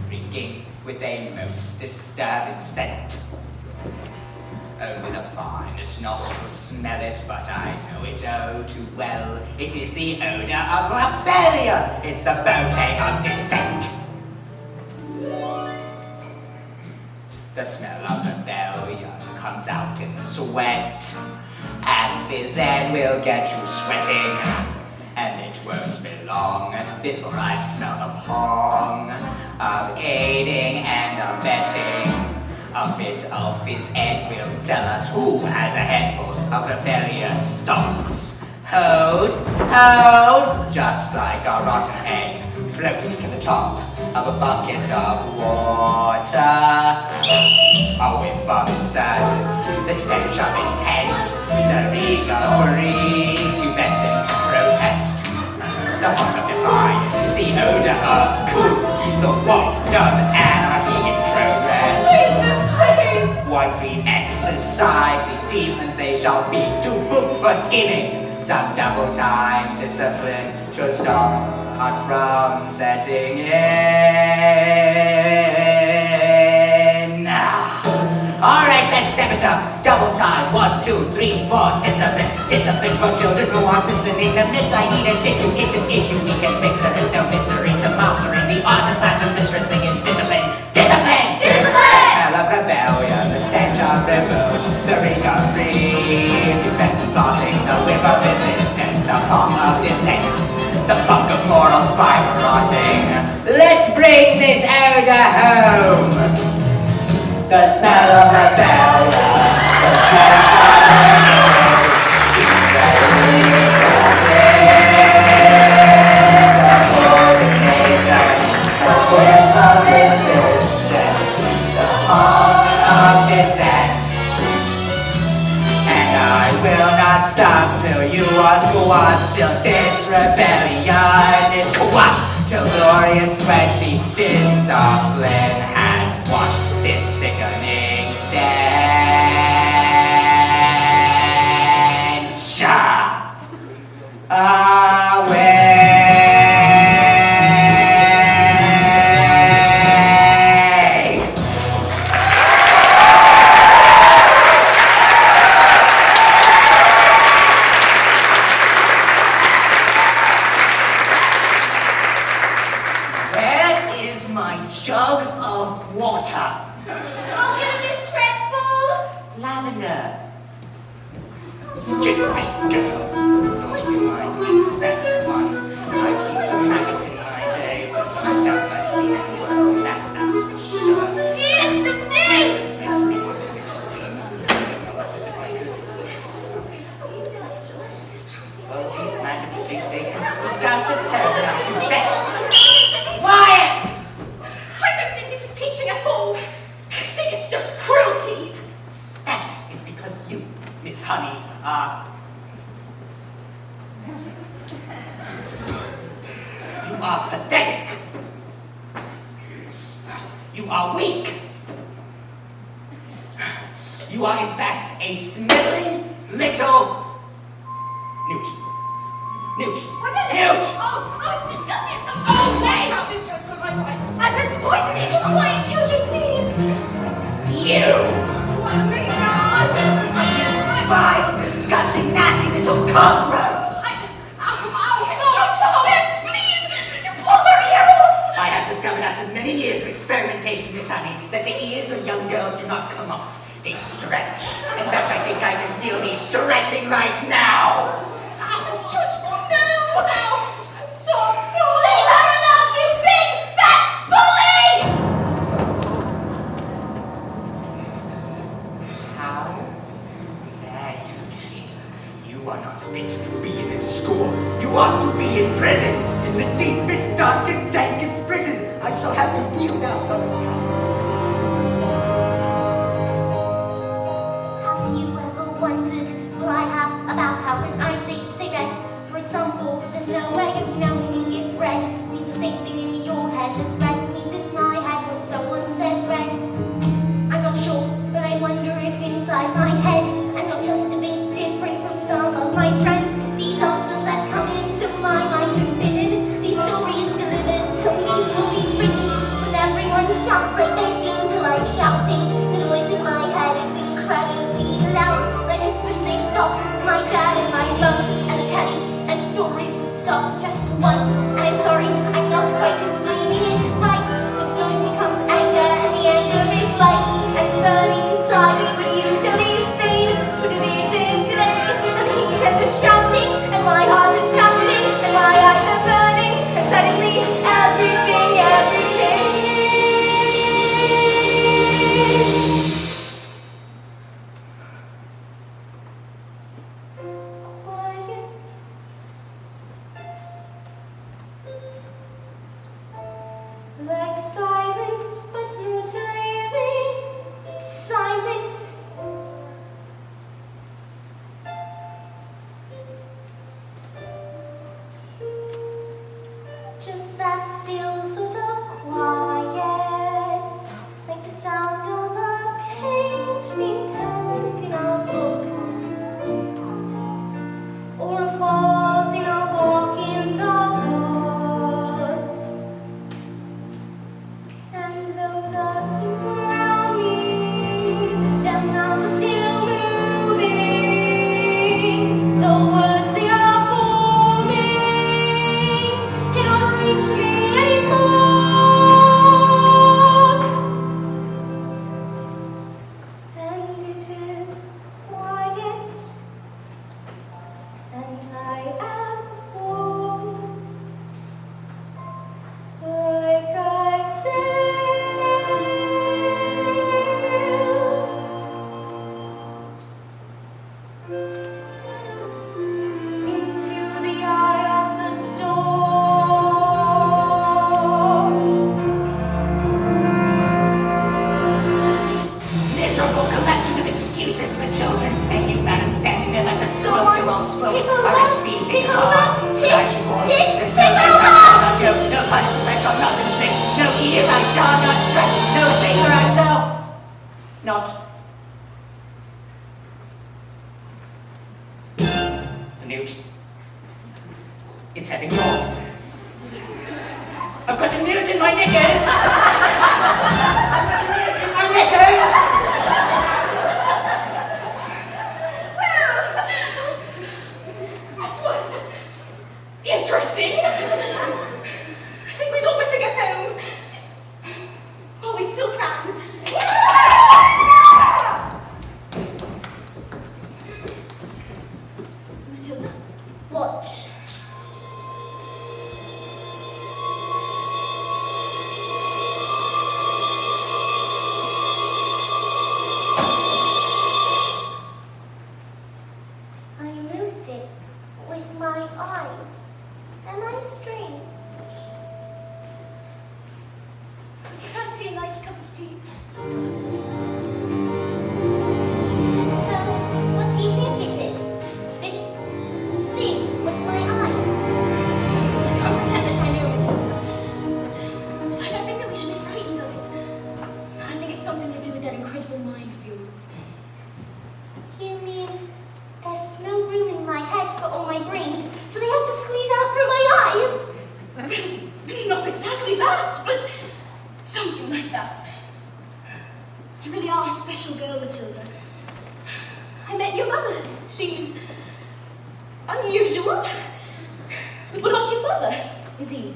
Reeking with a most disturbing scent. Only the finest nostrils smell it, but I know it oh too well. It is the odor of rebellion. It's the bouquet of dissent. The smell of rebellion comes out in sweat, and phys ed will get you sweating. And it won't be long before I smell the pong of aiding and abetting. A bit of phys ed will tell us who has a head full of rebellious thoughts. Hold, hold, just like a rotten egg floats to the top of a bucket of water. A whiff of insurgents, the stench of intent, the rigor pubescent protest. The funk of defiance, the odor of coup, the waft of anarchy in progress. Once we exercise these demons, they shall be too book for scheming. Some double-time discipline should stop us from setting in. Alright, let's step it up. Double time. 1, 2, 3, 4. Discipline. Discipline for children who aren't listening to miss. I need a tissue. It's an issue we can fix. There is no mystery to mastering the art of classroom mistressing is discipline. Discipline! Discipline! Smell of rebellion, the stench of revolt, the rigor pubescent plotting, the whip of resistance, the palm of dissent, the funk of moral fiber rotting. Let's bring this odor home. The smell of rebellion, the stench of the whip of resistance, the palm of dissent. And I will not stop till you are squashed, till this rebellion is quashed, till glorious sweaty discipline has washed this sickening stench away. Where is my jug of water? I'll get a Miss Trenchbull. Lavender. Chickpea girl. Oh, you might that one. I've seen some maggots in my day, but I doubt I've seen any worse than that, that's for sure. Here's the news. Makes me want to explode. Well, these maggots think they can swoop down to town after bed. Wyatt! I don't think this is teaching at all. I think it's just cruelty. That is because you, Miss Honey, are... You are pathetic. You are weak. You are, in fact, a smiling little newt. Newt. What is it? Newt! Oh, it's disgusting. It's so late. Oh, Miss Trenchbull, I bet it's poisoning. Be quiet, children, please. You! Well, maybe not. Vile, disgusting, nasty little cockroach! Stop, please. You pull her ear off. I have discovered after many years of experimentation, Miss Honey, that the ears of young girls do not come off. They stretch. In fact, I think I can feel these stretching right now. Miss Trenchbull, no. Stop. Leave her alone, you big, fat bully. How dare you? You are not fit to be in this school. You ought to be in prison. In the deepest, darkest, dankest prison. I shall have you wheeled out of it. Have you ever wondered, well I have, about how when I say red, for example, there's no way of knowing I've got a newt in my knickers! I've got a newt in my knickers! That was interesting. I think we'd all better get home. While we still can. Matilda? Watch. I moved it with my eyes. Am I strange? Would you fancy a nice cup of tea? So, what do you think it is? This thing with my eyes? I can't pretend that I know, Matilda. But I don't think that we should be frightened of it. I think it's something to do with that incredible mind of yours. You mean there's no room in my head for all my brains, so they have to squeeze out through my eyes? Not exactly that, but something like that. You really are a special girl, Matilda. I met your mother. She's unusual. But what about your father? Is he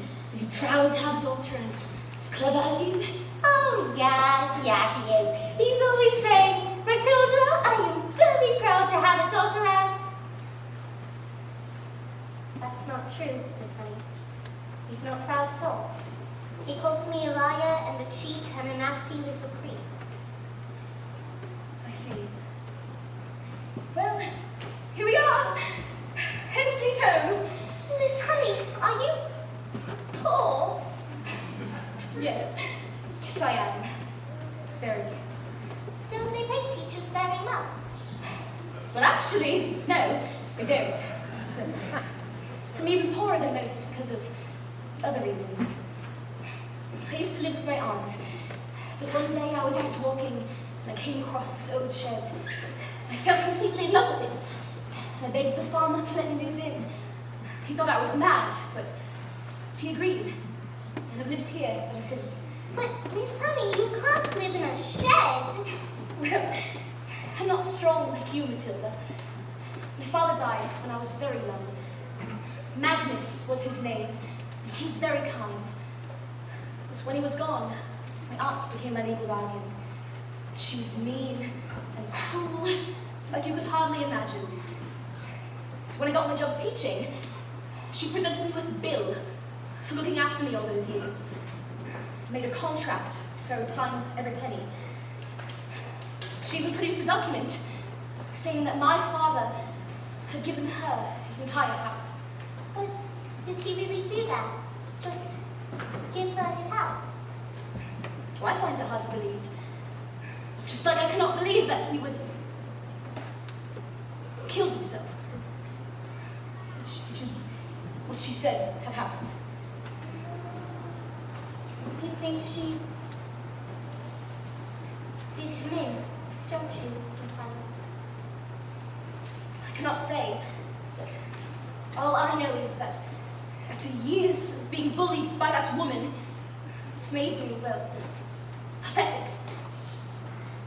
proud to have a daughter as clever as you? Oh, yeah, he is. He's always saying, Matilda, I am very proud to have a daughter as... That's not true, Miss Honey. He's not proud at all. He calls me a liar and a cheat and a nasty little creep. I see. Well, here we are. Home sweet home. Miss Honey, are you poor? Yes. Yes, I am. Very. Don't they pay teachers very much? Well, actually, no, they don't. But I'm even poorer than most because of other reasons. I used to live with my aunt, but one day I was out walking and I came across this old shed. I fell completely in love with it. And I begged the farmer to let me move in. He thought I was mad, but he agreed. And I've lived here ever since. But, Miss Honey, you can't live in a shed. Well, I'm not strong like you, Matilda. My father died when I was very young. Magnus was his name, and he was very kind. But when he was gone, my aunt became my legal guardian. She was mean and cruel, like you could hardly imagine. So when I got my job teaching, she presented me with a bill for looking after me all those years. Made a contract, so I would sign every penny. She even produced a document saying that my father had given her his entire house. But did he really do that? Just give her his house? Well, I find it hard to believe. Just like I cannot believe that he would killed himself. Which is what she said had happened. You think she did him in, don't you, Miss Honey? I cannot say, but all I know is that after years of being bullied by that woman, it made me, well, pathetic.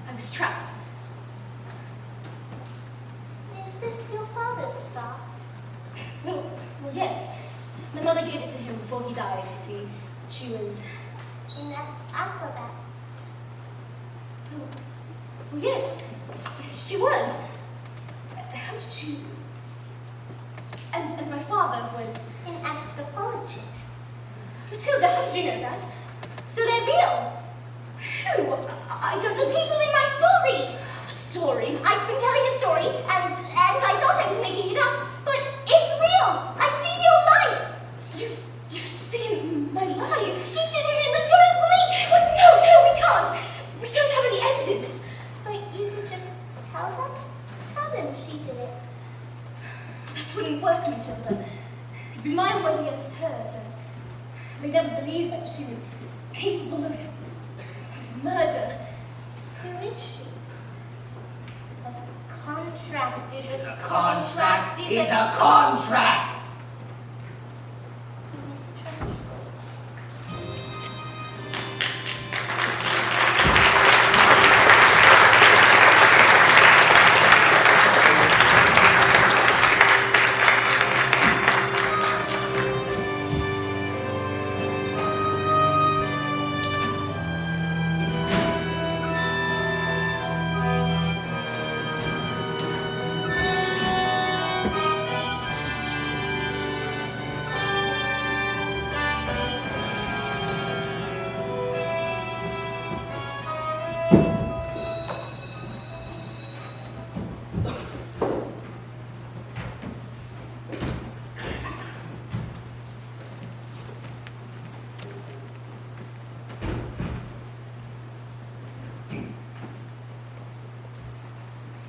I was trapped. Is this your father's scarf? Well, yes. My mother gave it to him before he died, you see. She was... In that acrobat? Oh, yes. Yes, she was. How did you... And my father was... An anthropologist. Matilda, how did you know that? So they're real? Who? I don't... The people in my story! What story? I've been telling a story, and I thought I was making it up, but it's real! I've seen your life! You've seen my life? She did him in the toilet plate! But no, we can't! We don't have any evidence! But you could just tell them? Tell them she did it. That wouldn't work, Matilda. It'd be my word against hers, and they never believed that she was capable of murder. Who is she? A contract is a Contract is a contract.